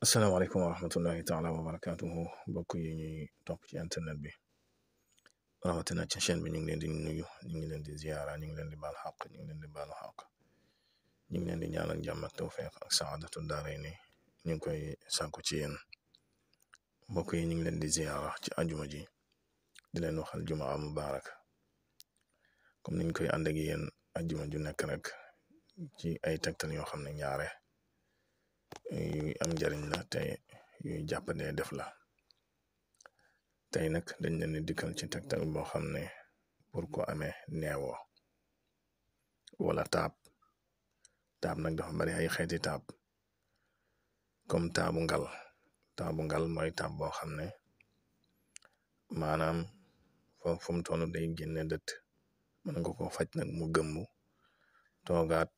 asalaamaaleykum wa rahmatullahi taala wa barakatuhu mbokk yi ñuy topp ci internet bi rawatina ci chaîne bi ñu ngi leen di nuyu ñu ngi leen di ziara ñu ngi leen di baal xaq ñu ngi leen di baalu xaq ñu ngi leen di ñaanal jàmm ak tawfiq ak saadatu daarayni ñu ngi koy sàkku ci yéen mbokk yi ñu ngi leen di ziara ci ajuma ji di leen waxal jumaa mubarak comme niñ koy ànd ak yéen ajuma ju nekk rek ci ay tegtal yoo xam ne ñaare yuy am njariñ la te yuy jàppandee def la tey nag dañ leen di dikkal ci tegtal boo xam ne pour ko amee neewo wala taab nag dafa bari ay xeeti taab comme taabu ngal mooy taab boo xam ne maanaam fu mu toll day génne dët mën nga ko faj nag mu gëmmu toogaat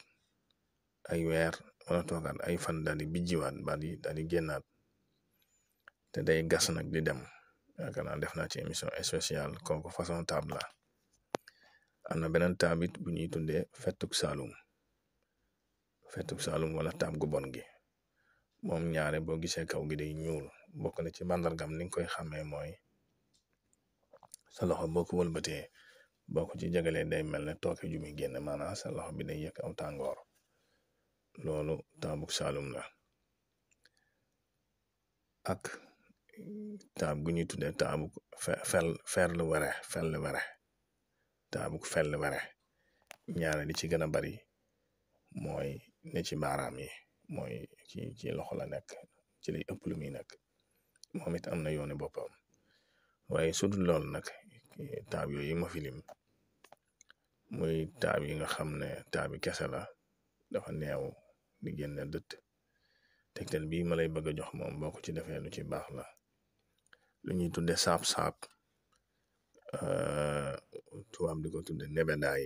ay weer wala toogaat ay fan daal di bijjiwaat daal di génnaat te day gas nag di dem yaakaar naa def naa ci émission spéciale kooku façon taab la am na beneen taabit bu ñuy tuddee fettuk saalum wala taab gu bon gi moom ñaare boo gisee kaw gi day ñuul bokk na ci màndargam ni nga koy xàmmee mooy sa loxo boo ko wëlbatee boo ko ci jagalee day mel ne tooke ju muy génn maanaam sa loxo bi day yëg aw tàngoor loolu taabuk saalum la ak taab gu ñuy tuddee taabuk taabuk fel were ñaare li ci gën a bari mooy ne ci baaraam yi mooy ci loxo la nekk ci lay ëpp lu muy nekk moom it am na yoone boppam waaye su dul loolu nag taab yooyu ma filim muy taab yi nga xam ne taabi kese la dafa neew di génne dët tegtal bii ma lay bëgg a jox moom boo ko ci defee lu ci baax la lu ñuy tudde saab tubaab di ko tudde nebedaay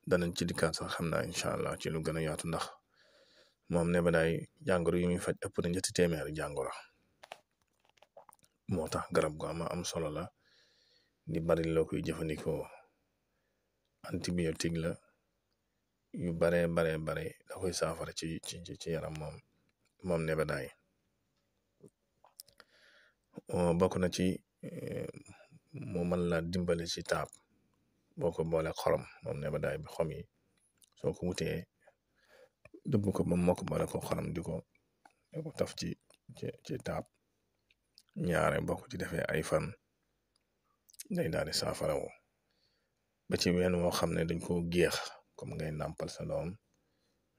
danañ ci dikkaat sax xam naa incha allah ci lu gën a yaatu ndax moom nebedaay jàngoro yi muy faj ëpp na 300 jàngoro moo tax garab gu am solo la di bari loo koy jëfandikoo antibiotique la yu bare da koy saafara ci yaram moom nebedaay bokk na ci mu mën la dimbale ci taab boo ko boole xorom moom nebedaay bi xom yi soo ko wutee dëbb ko ba mokk boole ko xorom di ko taf ci taab ñaare boo ko ci defee ay fan day daal di saafara wu ba ci ween woo xam ne dañ ko géex comme ngay nàmpal sa doom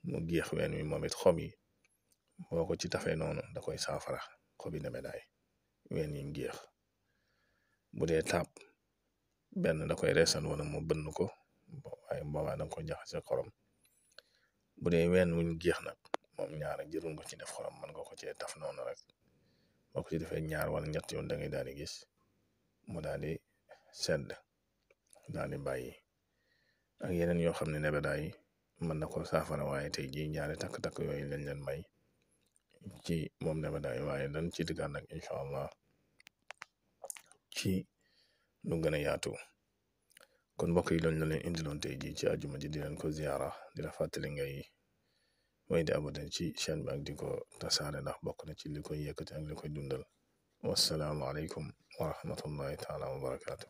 mu géex ween wi moom it xob yi boo ko ci tafee noonu da koy saafara xobi nebedaay ween yi géex bu dee taab benn da koy reesal wala mu bënn ko waaye boobaa danga ko jaxase xorom bu dee ween wuñ géex nag moom ñaar jërul nga ci def xorom mën nga ko cee taf noonu rek boo ko ci defee ñaar wala ñett yoon da ngay daal di gis mu daal di sedd daal di bàyyi ak yeneen yoo xam ne nebedaay mën na ko saafara waaye tey jii ñaari takk-takk yooyu lañ leen may ci moom nebedaay waaye dañ ci diggaat nag incha allah ci lu gën a yaatu kon mbokk yi loolu la leen indiloon tey jii ci àjjuma ji di leen ko ziara di la fàttali ngay way di abonné ci chaîne bi ak di ko tasaare ndax bokk na ci li koy yëkkati ak li koy dundal wasalaamualeykum wa rahmatullahi taala wa barakaatu.